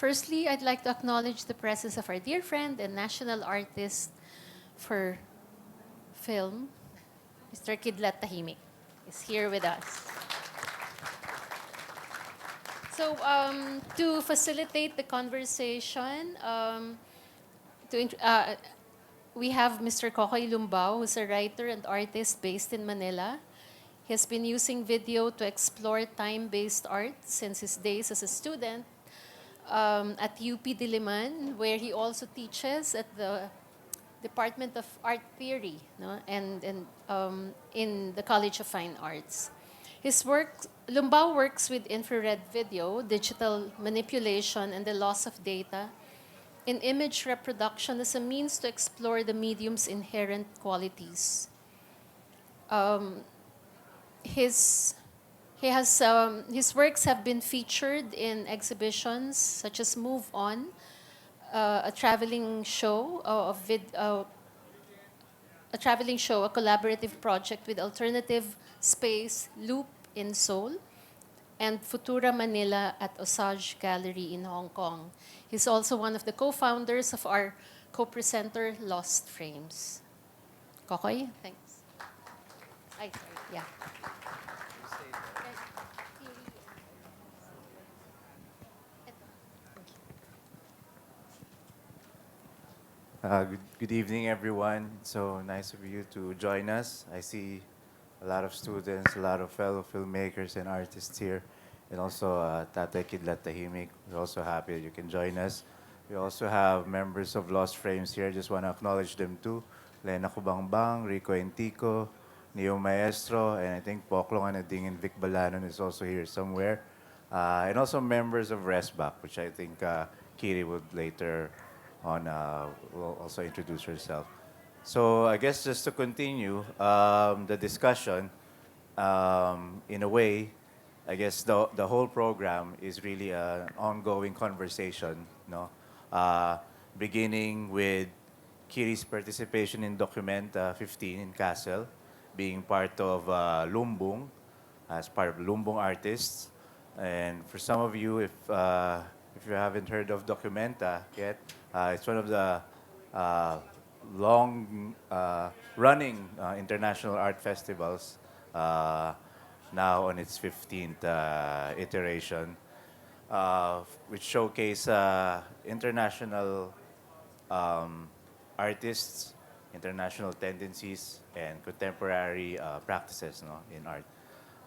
Firstly, I'd like to acknowledge the presence of our dear friend and national artist for film, Mr. Kidlat Tahimik, is here with us. So, to facilitate the conversation, we have Mr. Kokoy Lumbao, who's a writer and artist based in Manila. He has been using video to explore time-based art since his days as a student at UP Diliman, where he also teaches at the Department of Art Theory, no? and in the College of Fine Arts. His work, Lumbao works with infrared video, digital manipulation, and the loss of data in image reproduction as a means to explore the medium's inherent qualities. His his works have been featured in exhibitions such as Move On, a traveling show a traveling show, a collaborative project with Alternative Space Loop in Seoul, and Futura Manila at Osage Gallery in Hong Kong. He's also one of the co-founders of our co-presenter, Lost Frames. Kokoy, thanks. Ay, sorry. Yeah. Good evening, everyone. So nice of you to join us. I see a lot of students, a lot of fellow filmmakers and artists here, and also Tatay Kidlat Tahimik. We're also happy that you can join us. We also have members of Lost Frames here. Just want to acknowledge them too. Lena Kubangbang, Rico Entico, Neo Maestro, and I think Poklong Anading and Vic Balanon is also here somewhere. And also members of Resback, which I think Kiri would later on will also introduce herself. So I guess just to continue the discussion, in a way, I guess the whole program is really an ongoing conversation, no? Beginning with Kiri's participation in Documenta 15 in Kassel, being part of Lumbung, as part of Lumbung Artists. And for some of you, if you haven't heard of Documenta yet, it's one of the long running international art festivals, now on its 15th iteration, which showcase international artists, international tendencies, and contemporary practices, no, in art.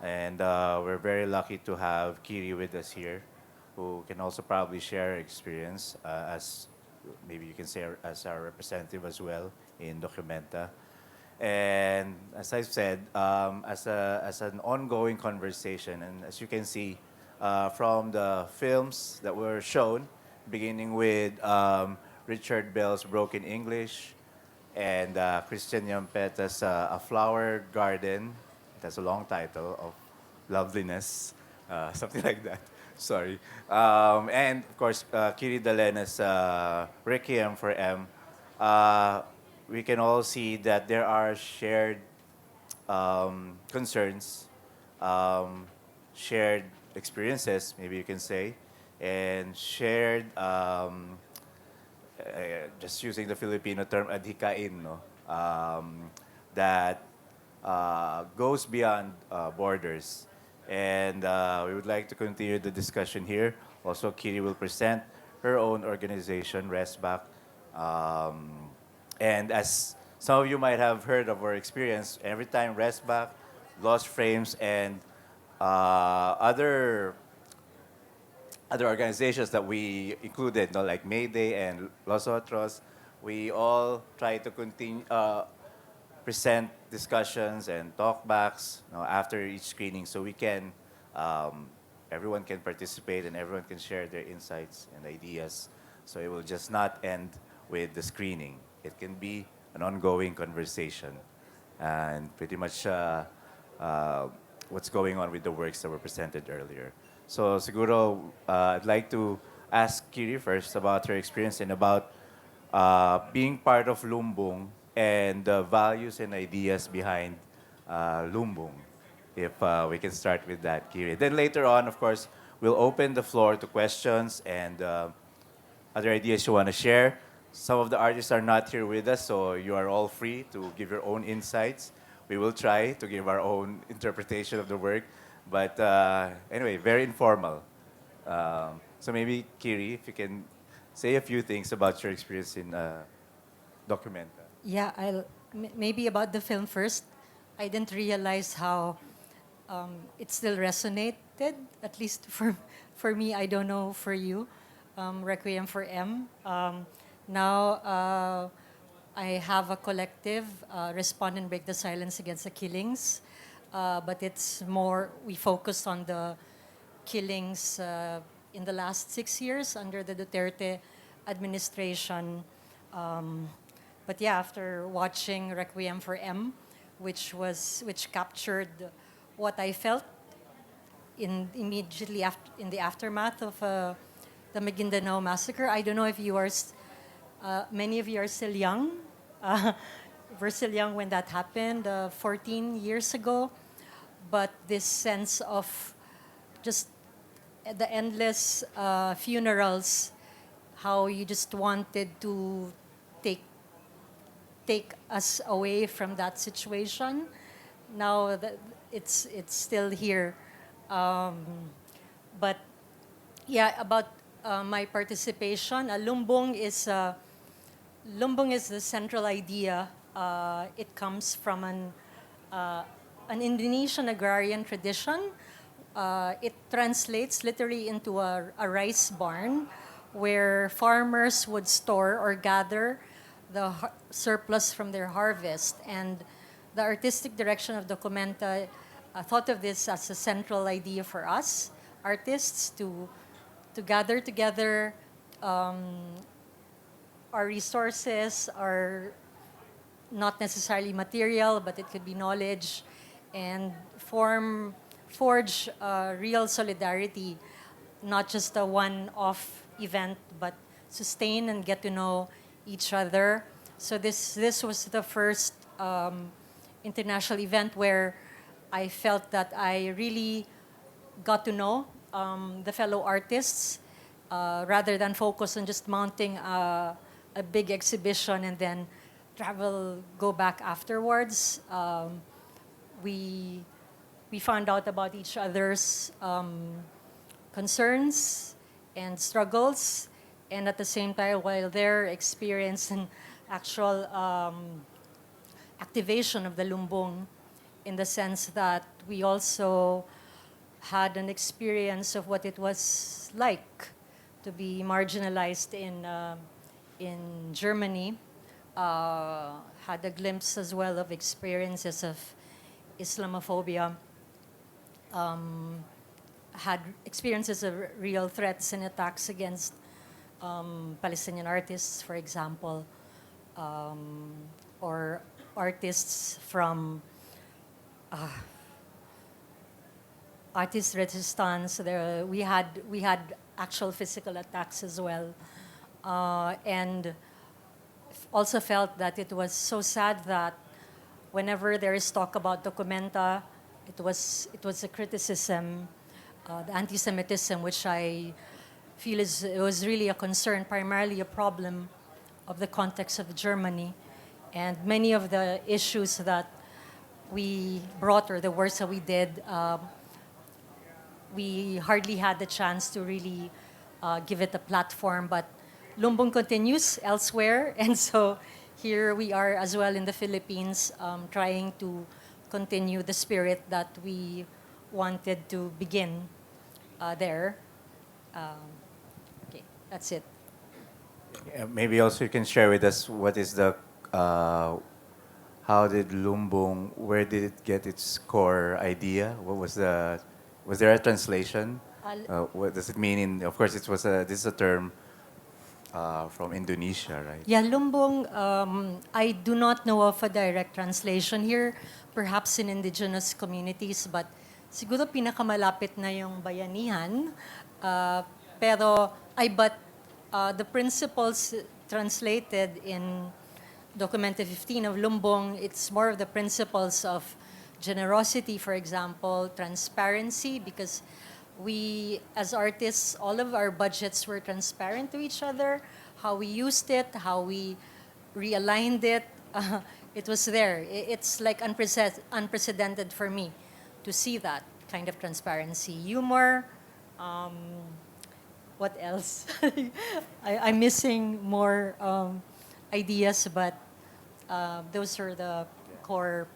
And we're very lucky to have Kiri with us here, who can also probably share experience as maybe you can say as our representative as well in Documenta. And as I've said, as an ongoing conversation, and as you can see from the films that were shown, beginning with Richard Bell's Broken English and Christian Nyampeta's A Flower Garden. That's a long title of Loveliness, something like that. Sorry. And of course, Kiri Dalena's Requiem for M. We can all see that there are shared concerns, shared experiences, maybe you can say, and shared, just using the Filipino term, adhikain, no? That goes beyond borders. And we would like to continue the discussion here. Also, Kiri will present her own organization, Resback. And as some of you might have heard of or experienced, every time Resback, Lost Frames, and other organizations that we included, no, like Mayday and Los Otros, we all try to continue, present discussions and talkbacks, you know, after each screening, so we can, everyone can participate and everyone can share their insights and ideas. So it will just not end with the screening. It can be an ongoing conversation, and pretty much what's going on with the works that were presented earlier. So siguro, I'd like to ask Kiri first about her experience and about being part of Lumbung and the values and ideas behind Lumbung. If we can start with that, Kiri. Then later on, of course, we'll open the floor to questions and other ideas you want to share. Some of the artists are not here with us, so you are all free to give your own insights. We will try to give our own interpretation of the work, but anyway, very informal. So maybe Kiri, if you can say a few things about your experience in Documenta. Yeah, maybe about the film first. I didn't realize how it still resonated, at least for me. I don't know for you. Requiem for M. Now I have a collective, Respond and Break the Silence Against the Killings, but it's more, we focus on the killings in the last 6 years under the Duterte administration. But yeah, after watching Requiem for M, which captured what I felt immediately after, in the aftermath of the Maguindanao massacre. I don't know if many of you are still young. We're still young when that happened, 14 years ago. But this sense of just the endless funerals, how you just wanted to take take us away from that situation. Now that it's still here, but yeah, about my participation, lumbung is the central idea. It comes from an Indonesian agrarian tradition. It translates literally into a rice barn where farmers would store or gather the surplus from their harvest. And the artistic direction of Documenta thought of this as a central idea for us, artists, to gather together our resources, are not necessarily material, but it could be knowledge, and forge real solidarity, not just a one-off event, but sustain and get to know each other. So this was the first international event where I felt that I really got to know the fellow artists rather than focus on just mounting a big exhibition and then go back afterwards. We found out about each other's concerns and struggles, and at the same time, while there, experience and actual activation of the lumbung, in the sense that we also had an experience of what it was like to be marginalized in Germany. Had a glimpse as well of experiences of Islamophobia. Had experiences of real threats and attacks against Palestinian artists, for example, or artists from artist resistance. We had actual physical attacks as well, and also felt that it was so sad that whenever there is talk about Documenta, it was a criticism, the anti-Semitism, which I feel it was really a concern, primarily a problem of the context of Germany, and many of the issues that we brought, or the works that we did, we hardly had the chance to really give it a platform. But lumbung continues elsewhere, and so here we are as well in the Philippines, trying to continue the spirit that we wanted to begin there. Okay, that's it. Maybe also you can share with us what is the, how did Lumbung, where did it get its core idea? What was was there a translation? What does it mean of course this is a term from Indonesia, right? Yeah, lumbung, I do not know of a direct translation here, perhaps in indigenous communities, but siguro pinakamalapit na yung bayanihan. But the principles translated in Documenta 15 of Lumbung, it's more of the principles of generosity, for example, transparency, because we, as artists, all of our budgets were transparent to each other, how we used it, how we realigned it. It was there. It's like unprecedented for me to see that kind of transparency. Humor, what else? I'm missing more ideas, but those are the core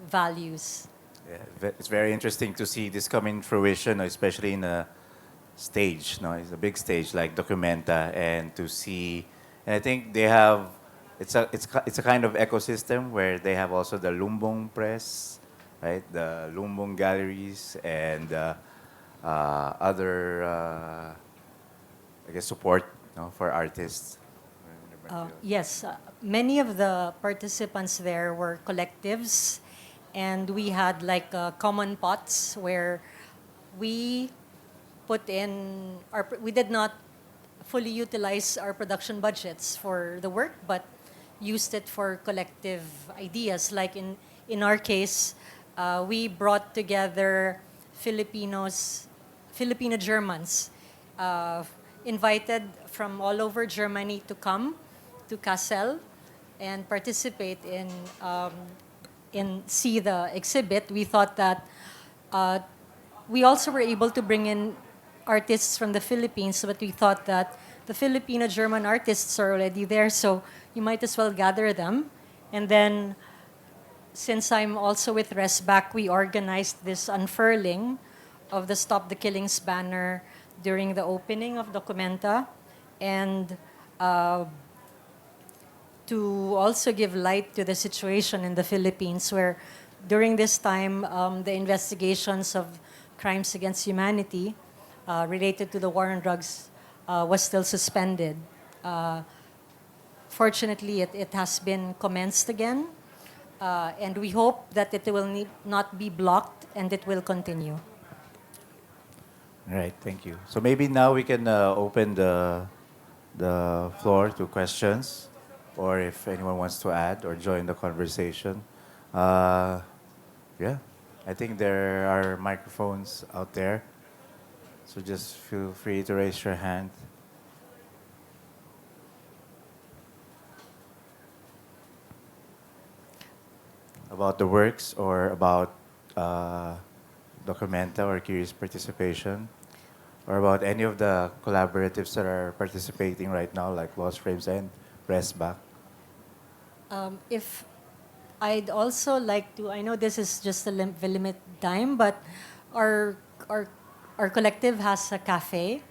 values. Yeah, it's very interesting to see this come in fruition, especially in a stage. No, it's a big stage like Documenta, and to see, and I think they have, it's a kind of ecosystem where they have also the lumbung press, right? The lumbung galleries and other, I guess, support, no, for artists. Yes, many of the participants there were collectives, and we had like common pots where we put in we did not fully utilize our production budgets for the work, but used it for collective ideas. Like in our case, we brought together Filipino Germans, uh, invited from all over Germany to come to Kassel and participate in see the exhibit. We thought that uh, we also were able to bring in artists from the Philippines, but we thought that the Filipino-German artists are already there, so you might as well gather them. And then, since I'm also with Resback, we organized this unfurling of the Stop the Killings banner during the opening of Documenta, and to also give light to the situation in the Philippines, where during this time, the investigations of crimes against humanity related to the war on drugs was still suspended. Fortunately, it has been commenced again, and we hope that it will not be blocked and it will continue. All right, thank you. So maybe now we can open the floor to questions, or if anyone wants to add or join the conversation. Uh, yeah, I think there are microphones out there, so just feel free to raise your hand. About the works or about Documenta or Kiri's participation, or about any of the collaboratives that are participating right now, like Lost Frames and Pressback. If I'd also like to, I know this is just a limited time, but our, our, our collective has a cafe,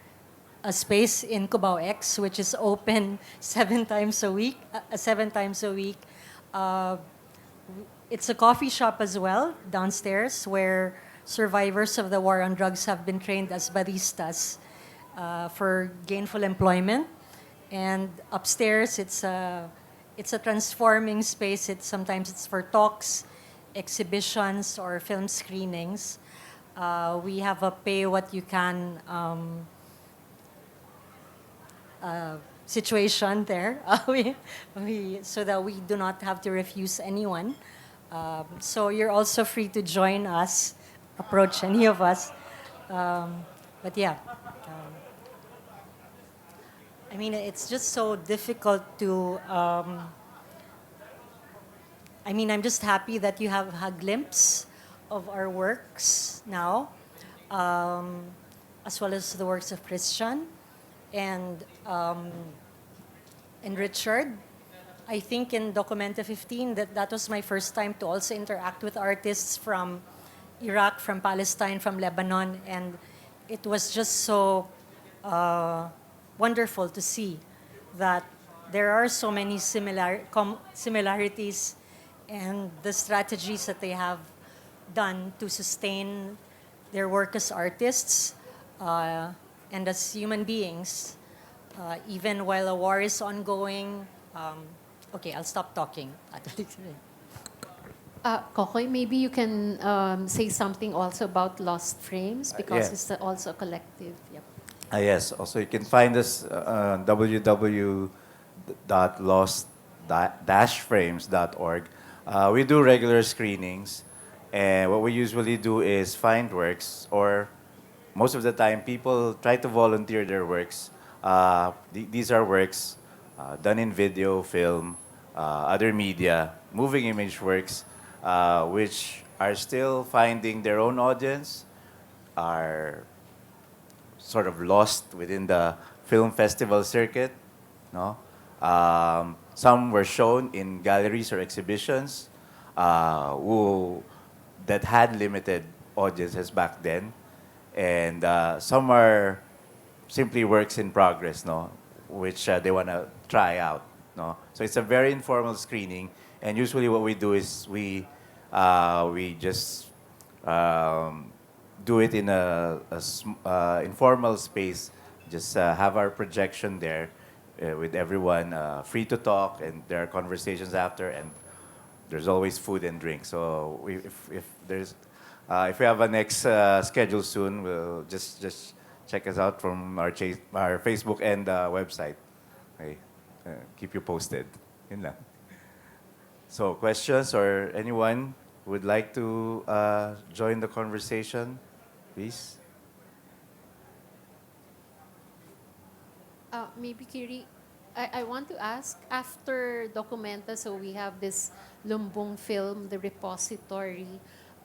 a space in Cubao X, which is open 7 times a week. 7 times a week. Uh, it's a coffee shop as well downstairs, where survivors of the war on drugs have been trained as baristas for gainful employment. And upstairs, it's a transforming space. Sometimes it's for talks, exhibitions, or film screenings. We have a pay what you can situation there. So that we do not have to refuse anyone. So you're also free to join us, approach any of us. But yeah, I mean, it's just so difficult to. I mean, I'm just happy that you have a glimpse of our works now, as well as the works of Christian and Richard. I think in Documenta 15 that was my first time to also interact with artists from Iraq, from Palestine, from Lebanon, and it was just so wonderful to see that there are so many similarities and the strategies that they have done to sustain their work as artists and as human beings, even while a war is ongoing. Okay, I'll stop talking. Kokoy, maybe you can say something also about Lost Frames, because yeah. it's also a collective. Yep. Yes, also you can find us on www.lost-frames.org. We do regular screenings, and what we usually do is find works or most of the time, people try to volunteer their works. These are works done in video, film, other media, moving image works, which are still finding their own audience, are sort of lost within the film festival circuit. No, some were shown in galleries or exhibitions who that had limited audiences back then, and some are simply works in progress, no, which they want to try out, no. So it's a very informal screening, and usually what we do is we just do it in a informal space. Just have our projection there with everyone free to talk, and there are conversations after, and there's always food and drink. So if there's if we have a next schedule soon, we'll just check us out from our Facebook and website. Okay, keep you posted. Yun lang. So questions or anyone would like to join the conversation, please. Maybe Kiri, I want to ask, after Documenta, so we have this Lumbung film, the repository.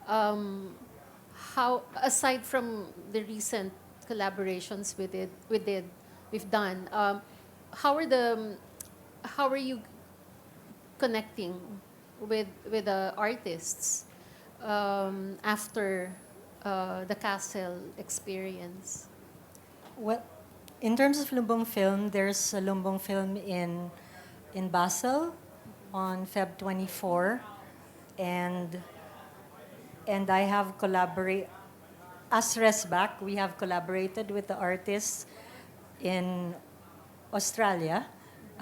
How, aside from the recent collaborations we've done, how are you connecting with the artists after the Kassel experience? Well, in terms of Lumbung film, there's a Lumbung film in Basel on Feb 24, and I have as Resback, we have collaborated with the artists in Australia,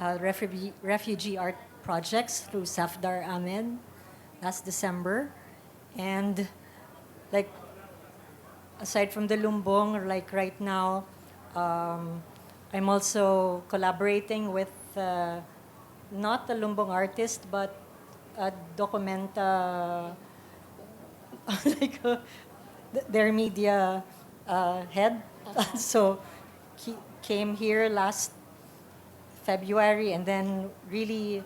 refugee art projects through Safdar Ahmed last December, and like aside from the Lumbung, like right now, I'm also collaborating with not a Lumbung artist, but a Documenta, like their media head. So he came here last February and then really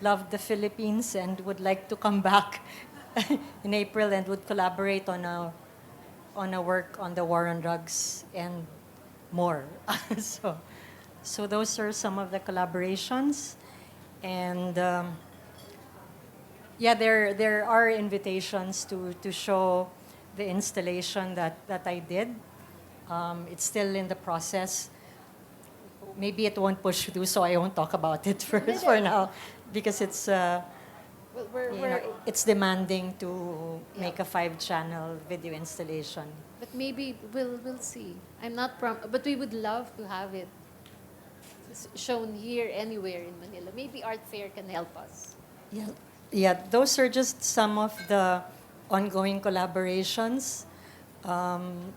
loved the Philippines and would like to come back in April and would collaborate on a work on the war on drugs and more. So those are some of the collaborations, and yeah, there are invitations to show the installation that I did. It's still in the process. Maybe it won't push through, so I won't talk about it first for now, because it's it's demanding to make a 5-channel video installation. But maybe we'll see. I'm not but we would love to have it shown here anywhere in Manila. Maybe Art Fair can help us. Yeah, those are just some of the ongoing collaborations. And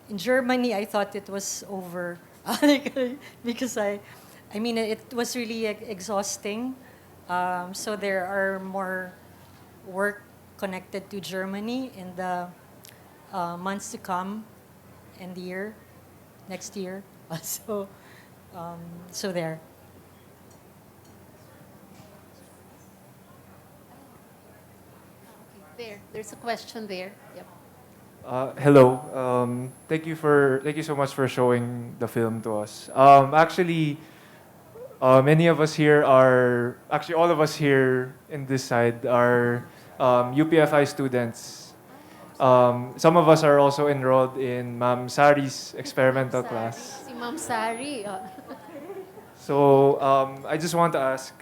in Germany, I thought it was over because I mean, it was really exhausting. So there are more work connected to Germany in the months to come and the next year. So there. There's a question there. Yep. Hello. Thank you so much for showing the film to us. Many of us here are actually all of us here in this side are UPFI students. Some of us are also enrolled in Ma'am Sari's experimental class. Si Ma'am Sari. So I just want to ask,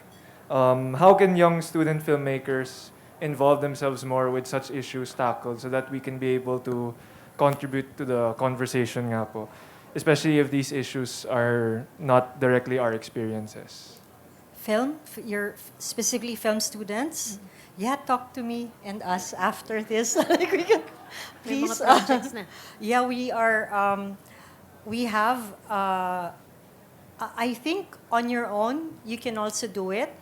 how can young student filmmakers involve themselves more with such issues tackled so that we can be able to contribute to the conversation nga po, especially if these issues are not directly our experiences? You're specifically film students? Yeah, talk to me and us after this. Like we can, May mga please. projects na. Yeah, we are. We have. I think on your own you can also do it,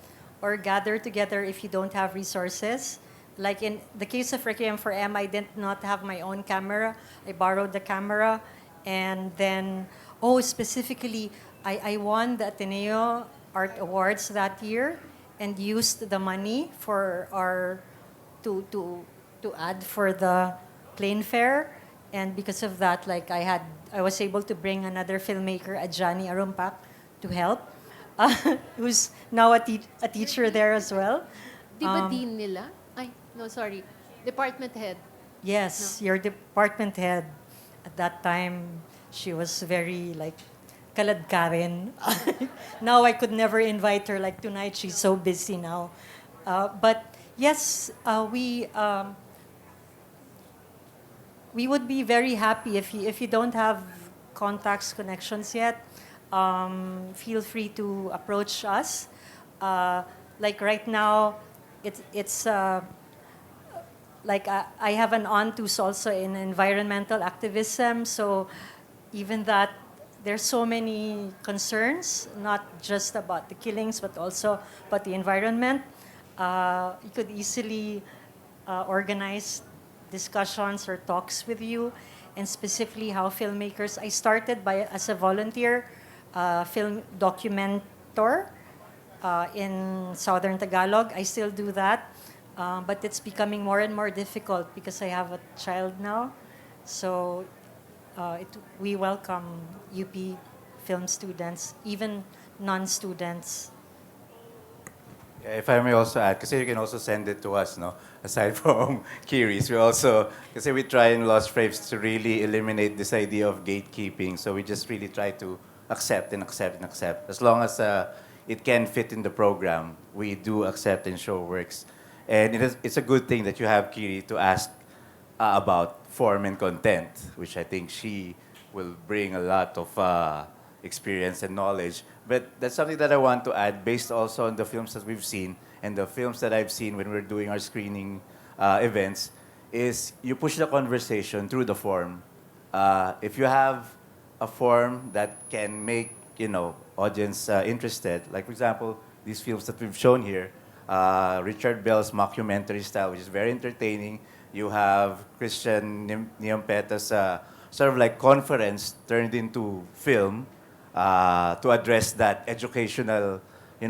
or gather together if you don't have resources. like in the case of Requiem for M, I did not have my own camera. I borrowed the camera. And then, oh, specifically, I won the Ateneo Art Awards that year and used the money for our, to add for the plane fare. And because of that, like I was able to bring another filmmaker, Ajani Arumpak, to help, who's now a teacher there as well. Di ba dean nila? Ay, no, sorry. Department head. Yes, your department head. At that time, she was very like kaladkarin. Now I could never invite her. Like tonight, she's so busy now. But yes, we would be very happy if you don't have contacts, connections yet. Feel free to approach us. Like right now, it's like I have an aunt who's also in environmental activism. So even that, there's so many concerns, not just about the killings, but also about the environment. You could easily organize discussions or talks with you, and specifically how filmmakers. I started as a volunteer film documentor in Southern Tagalog. I still do that, but it's becoming more and more difficult because I have a child now. So we welcome UP film students, even non-students. Yeah, if I may also add, because you can also send it to us, no? Aside from Kiri's, we also, because we try in Lost Frames to really eliminate this idea of gatekeeping. So we just really try to accept and accept and accept. As long as it can fit in the program, we do accept and show works. And it's a good thing that you have Kiri to ask about form and content, which I think she will bring a lot of experience and knowledge. But that's something that I want to add based also on the films that we've seen and the films that I've seen when we're doing our screening events, is you push the conversation through the form. If you have a form that can make, audience interested, like for example, these films that we've shown here, Richard Bell's mockumentary style, which is very entertaining. You have Christian Nyampeta's sort of like conference turned into film to address that educational,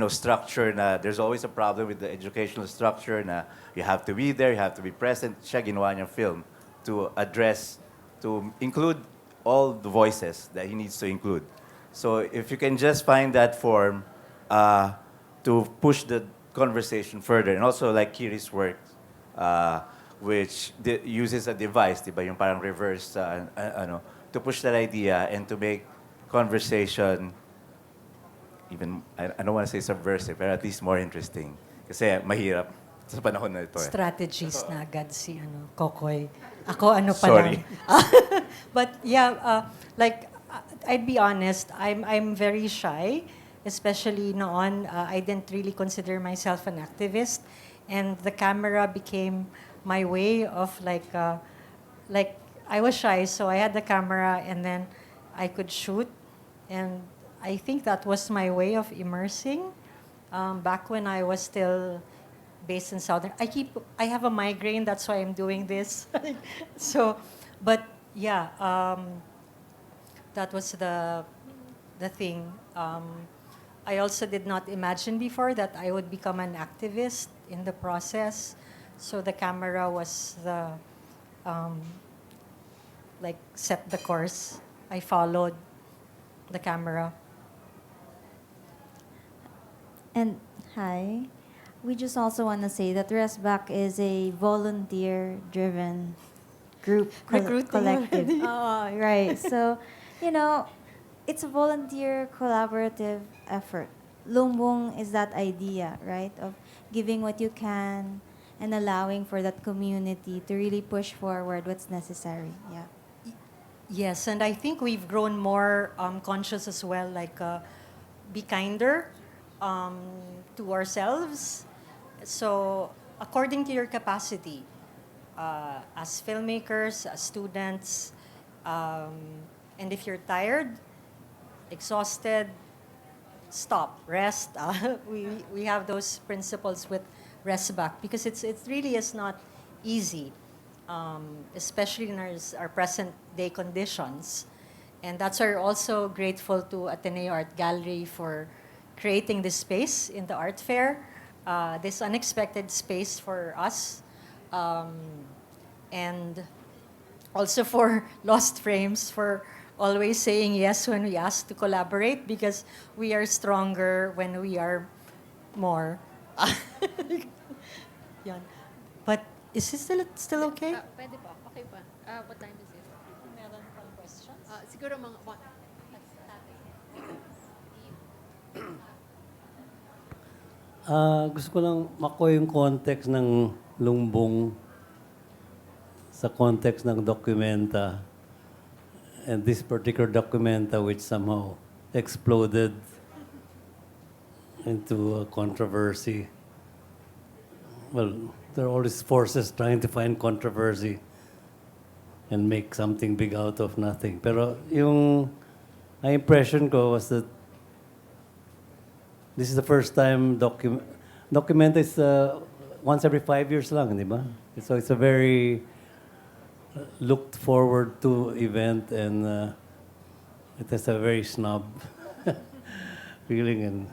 structure. Na there's always a problem with the educational structure. Na you have to be there, you have to be present. Siya ginawa niyang film to address, to include all the voices that he needs to include. So if you can just find that form to push the conversation further, and also like Kiri's work, which uses a device, diba, yung parang reverse, to push that idea and to make conversation even, I don't want to say subversive, but at least more interesting. Kasi mahirap sa panahon na ito. Strategies na agad si Kokoy. Ako pa Sorry. lang. But yeah, I'd be honest, I'm very shy, especially noon. I didn't really consider myself an activist, and the camera became my way of like I was shy, so I had the camera and then I could shoot, and I think that was my way of immersing. Back when I was still based in Southern, I have a migraine, that's why I'm doing this. So, but yeah, that was the thing. I also did not imagine before that I would become an activist in the process. So the camera was the set the course. I followed the camera. And hi, we just also want to say that ResBack is a volunteer-driven group Recruiting collective. already. Oh, right. So, it's a volunteer collaborative effort. Lumbung is that idea, right, of giving what you can and allowing for that community to really push forward what's necessary. Yeah. Yes, and I think we've grown more conscious as well, be kinder to ourselves. So, according to your capacity, as filmmakers, as students, and if you're tired, exhausted, stop, rest. We have those principles with rest back because it really is not easy, especially in our present day conditions. And that's why we're also grateful to Ateneo Art Gallery for creating this space in the art fair, this unexpected space for us, and also for Lost Frames for always saying yes when we ask to collaborate because we are stronger when we are more. Yan. But is it still okay? Pwede pa, okay pa. What time is it? Meron pang questions? Siguro mga... Gusto ko lang makuha yung context ng lumbung sa context ng dokumenta. And this particular documenta which somehow exploded into a controversy. Well, there are all these forces trying to find controversy and make something big out of nothing. Pero yung my impression ko was that this is the first time documenta is once every 5 years lang, di ba? So it's a very looked forward to event and it has a very snob feeling. And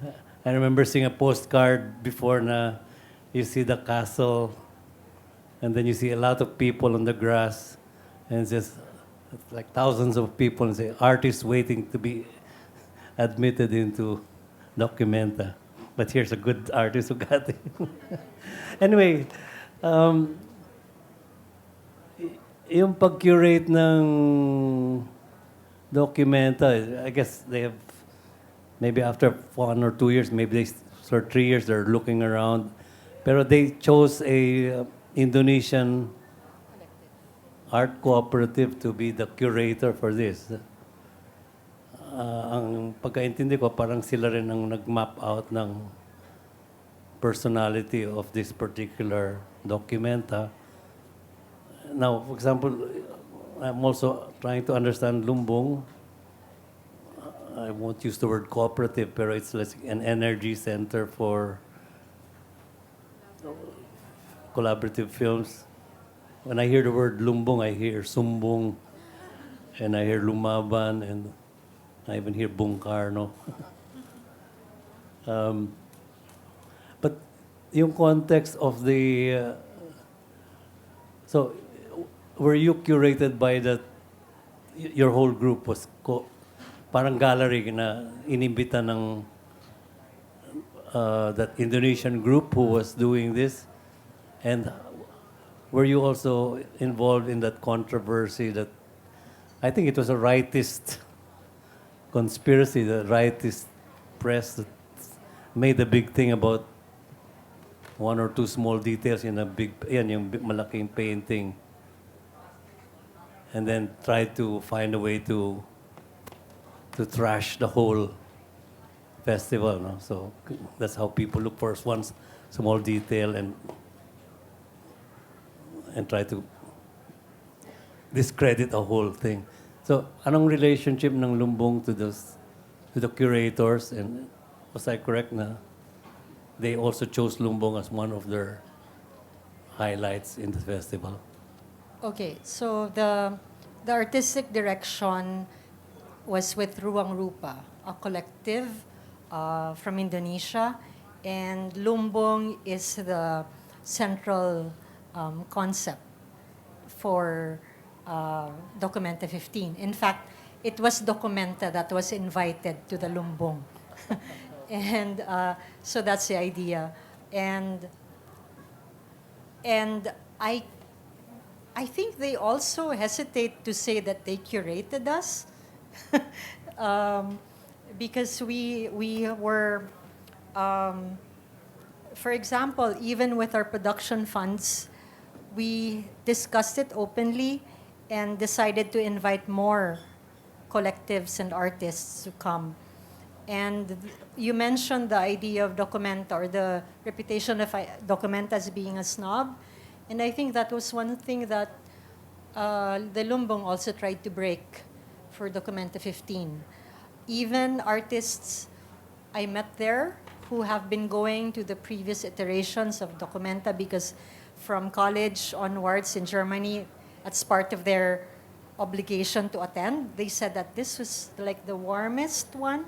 I remember seeing a postcard before na you see the Kassel and then you see a lot of people on the grass and it's just like thousands of people and say artists waiting to be admitted into documenta. But here's a good artist who got it. Anyway, yung pag-curate ng documenta, I guess they have, maybe after 1 or 2 years, maybe or 3 years, they're looking around. Pero they chose a Indonesian art cooperative to be the curator for this. Ang pagkaintindi ko, parang sila rin ang nag-map out ng personality of this particular documenta. Now, for example, I'm also trying to understand lumbung. I won't use the word cooperative, pero it's like an energy center for collaborative films. When I hear the word lumbung, I hear sumbung, and I hear lumaban, and I even hear bungkar, no? But yung context of the... so, were you curated by that... Your whole group was parang gallery na inimbita ng that Indonesian group who was doing this? And were you also involved in that controversy that... I think it was a rightist conspiracy, the rightist press that made a big thing about 1 or 2 small details in a big, yan, yung malaking painting. And then tried to find a way to trash the whole festival, no? So that's how people look for one small detail and try to discredit a whole thing. So, anong relationship ng lumbung to the curators? And was I correct na they also chose lumbung as one of their highlights in the festival? Okay, so the artistic direction was with Ruang Rupa, a collective from Indonesia, and lumbung is the central concept for Documenta 15. In fact, it was Documenta that was invited to the lumbung. And so that's the idea. And I think they also hesitate to say that they curated us. Because we were, for example, even with our production funds, we discussed it openly and decided to invite more collectives and artists to come. And you mentioned the idea of Documenta or the reputation of Documenta as being a snob. And I think that was one thing that the Lumbung also tried to break for Documenta 15. Even artists I met there who have been going to the previous iterations of Documenta, because from college onwards in Germany, that's part of their obligation to attend. They said that this was like the warmest one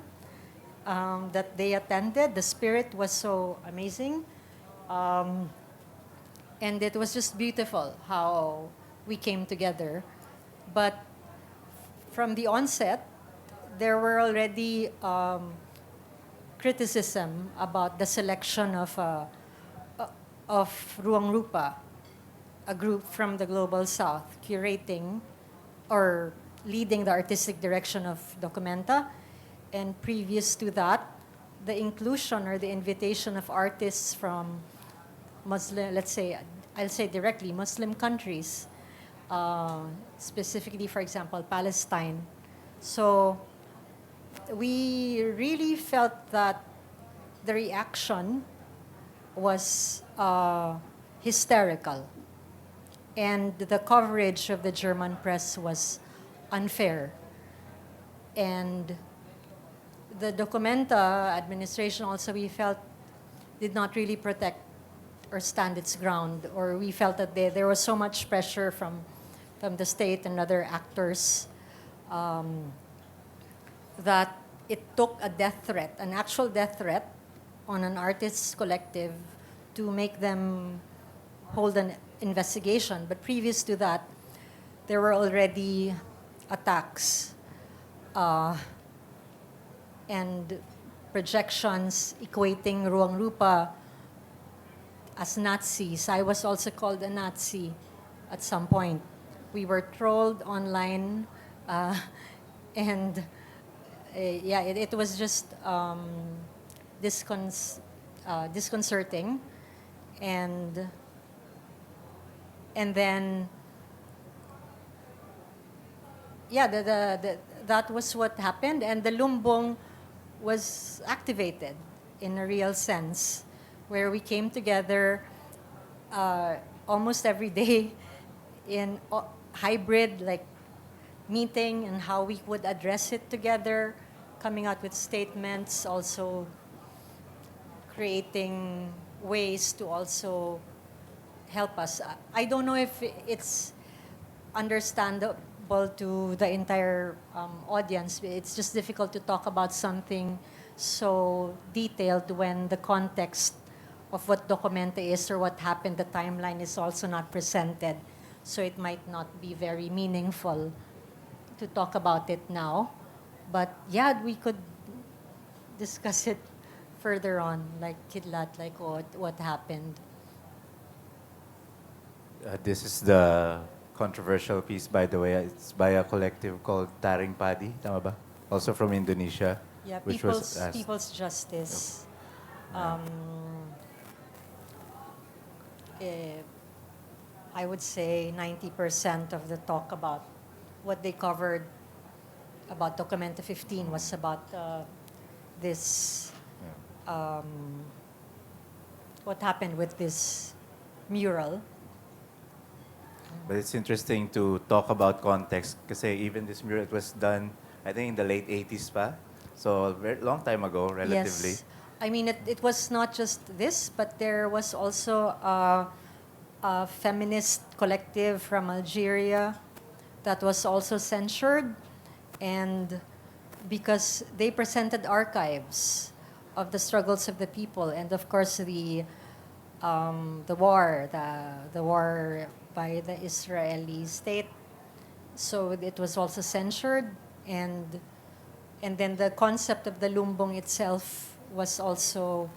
that they attended. The spirit was so amazing. And it was just beautiful how we came together. But from the onset, there were already criticism about the selection of Ruang Rupa, a group from the Global South, curating or leading the artistic direction of Documenta. And previous to that, the inclusion or the invitation of artists from Muslim, let's say, I'll say directly, Muslim countries, specifically, for example, Palestine. So we really felt that the reaction was hysterical, and the coverage of the German press was unfair. And the Documenta administration also, we felt, did not really protect or stand its ground, or we felt that there was so much pressure from the state and other actors that it took a death threat, an actual death threat, on an artists collective to make them hold an investigation. But previous to that, there were already attacks and projections equating Ruang Rupa as Nazis. I was also called a Nazi at some point. We were trolled online, and yeah, it was just disconcerting, and then yeah, that was what happened, and the lumbung was activated in a real sense, where we came together almost every day in hybrid, like meeting, and how we would address it together, coming out with statements, also creating ways to also help us. I don't know if it's understandable to the entire audience. It's just difficult to talk about something so detailed when the context of what Documenta is or what happened, the timeline is also not presented. So it might not be very meaningful to talk about it now. But yeah, we could discuss it further on, like Kidlat, like what happened. This is the controversial piece, by the way. It's by a collective called Taring Padi, tama ba? Also from Indonesia. Yeah, which was asked. People's Justice. I would say 90% of the talk about what they covered about Documenta 15 was about this, what happened with this mural. But it's interesting to talk about context kasi even this mural, it was done, I think, in the late 80s pa. So a very long time ago, relatively. Yes. I mean, it was not just this, but there was also a feminist collective from Algeria that was also censured, and because they presented archives of the struggles of the people, and of course the war by the Israeli state. So it was also censured, and then the concept of the lumbung itself was also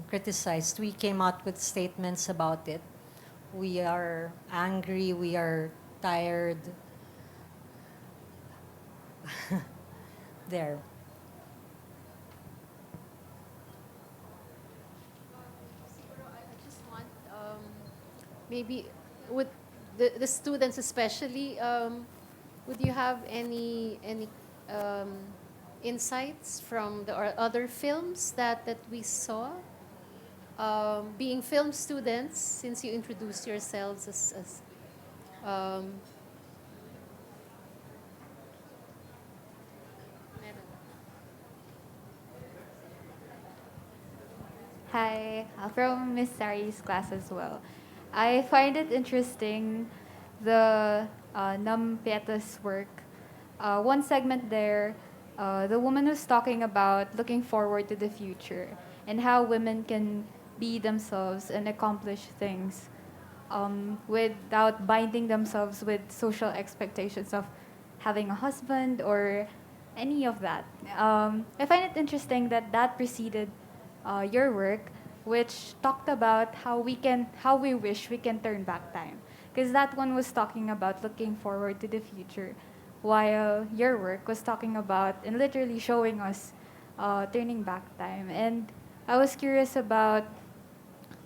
criticized. We came out with statements about it. We are angry, we are tired. There. I just want maybe with the students especially, would you have any insights from the other films that we saw? Being film students, since you introduced yourselves as meron. Hi, from Miss Sari's class as well. I find it interesting the Nyampeta's work. One segment there, the woman was talking about looking forward to the future and how women can be themselves and accomplish things without binding themselves with social expectations of having a husband or any of that. I find it interesting that that preceded your work, which talked about how we wish we can turn back time, because that one was talking about looking forward to the future, while your work was talking about and literally showing us turning back time. And I was curious about,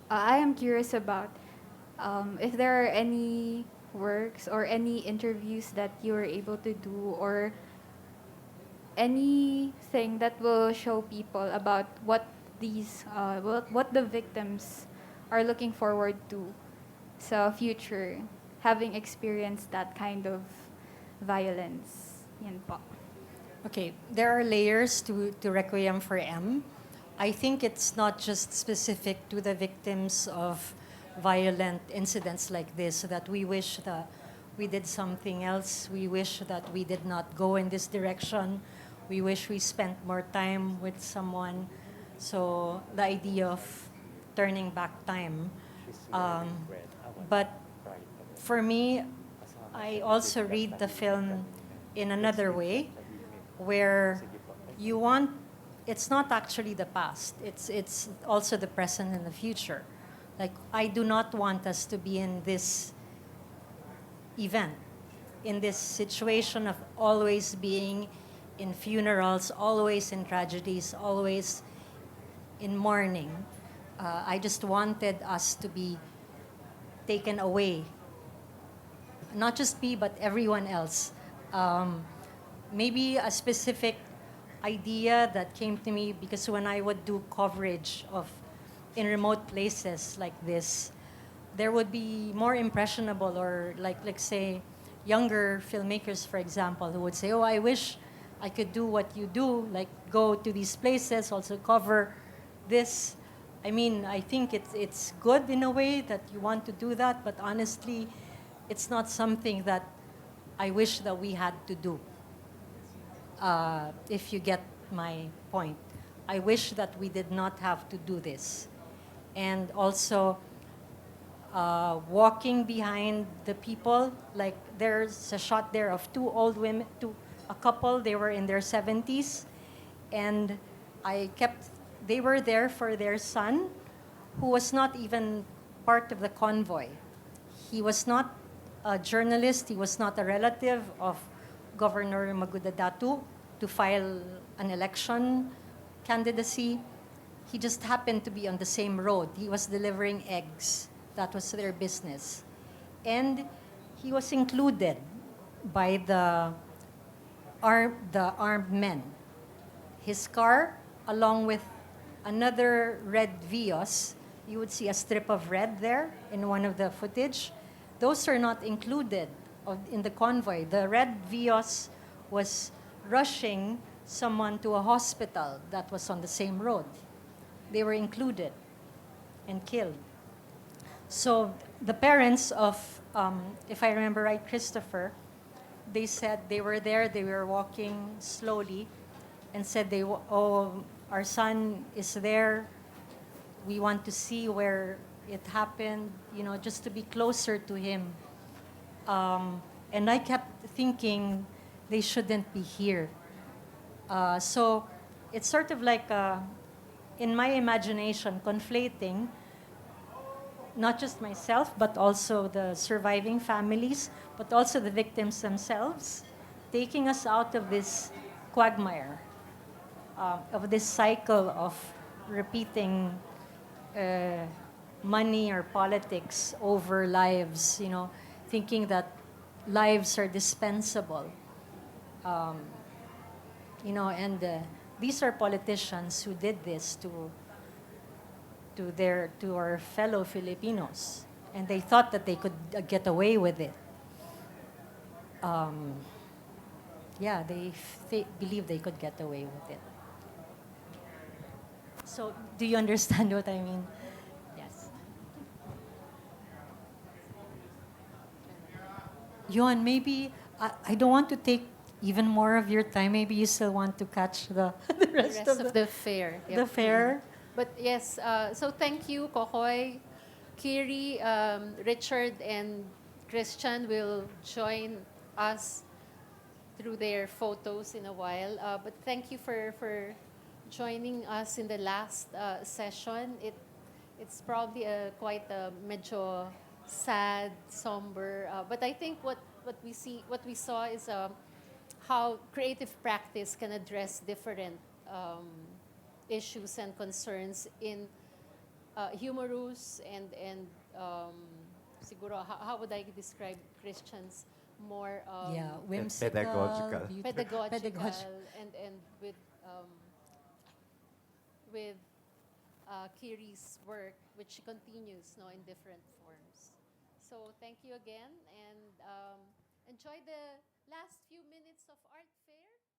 I am curious about if there are any works or any interviews that you were able to do, or anything that will show people about what what the victims are looking forward to sa future, having experienced that kind of violence. Yan po. Okay, there are layers to Requiem for M. I think it's not just specific to the victims of violent incidents like this, that we wish that we did something else. We wish that we did not go in this direction. We wish we spent more time with someone. So the idea of turning back time. But for me, I also read the film in another way, where you want, it's not actually the past, it's also the present and the future. Like, I do not want us to be in this event, in this situation of always being in funerals, always in tragedies, always in mourning. I just wanted us to be taken away. Not just me, but everyone else. Maybe a specific idea that came to me, because when I would do coverage of in remote places like this, there would be more impressionable, or like say younger filmmakers, for example, who would say, oh, I wish I could do what you do, like go to these places, also cover this. I mean, I think it's good in a way that you want to do that, but honestly, it's not something that I wish that we had to do. If you get my point, I wish that we did not have to do this. And also, walking behind the people, like there's a shot there of two old women, a couple, they were in their 70s, and they were there for their son, who was not even part of the convoy. He was not a journalist, he was not a relative of Governor Magudadatu to file an election candidacy. He just happened to be on the same road. He was delivering eggs. That was their business. And he was included by the armed men. His car, along with another red Vios, you would see a strip of red there in one of the footage. Those are not included in the convoy. The red Vios was rushing someone to a hospital that was on the same road. They were included and killed. So the parents of, if I remember right, Christopher, they said they were there, they were walking slowly, and said, oh, our son is there. We want to see where it happened, just to be closer to him. And I kept thinking they shouldn't be here. So it's sort of like, in my imagination, conflating not just myself, but also the surviving families, but also the victims themselves, taking us out of this quagmire, of this cycle of repeating money or politics over lives, thinking that lives are dispensable. And these are politicians who did this to our fellow Filipinos, and they thought that they could get away with it. They believed they could get away with it. So, do you understand what I mean? Yes. Yuan, maybe I don't want to take even more of your time. Maybe you still want to catch the, the The rest, rest of the fair. the fair. But yes, so thank you, Kokoy. Kiri, Richard, and Christian will join us through their photos in a while. But thank you for joining us in the last session. It's probably quite a medyo sad, somber. But I think what we saw is how creative practice can address different issues and concerns in humorous and siguro how would I describe Christians more Yeah, whimsical, pedagogical. pedagogical and with Kiri's work, which continues in different forms. So thank you again, and enjoy the last few minutes of Art Fair.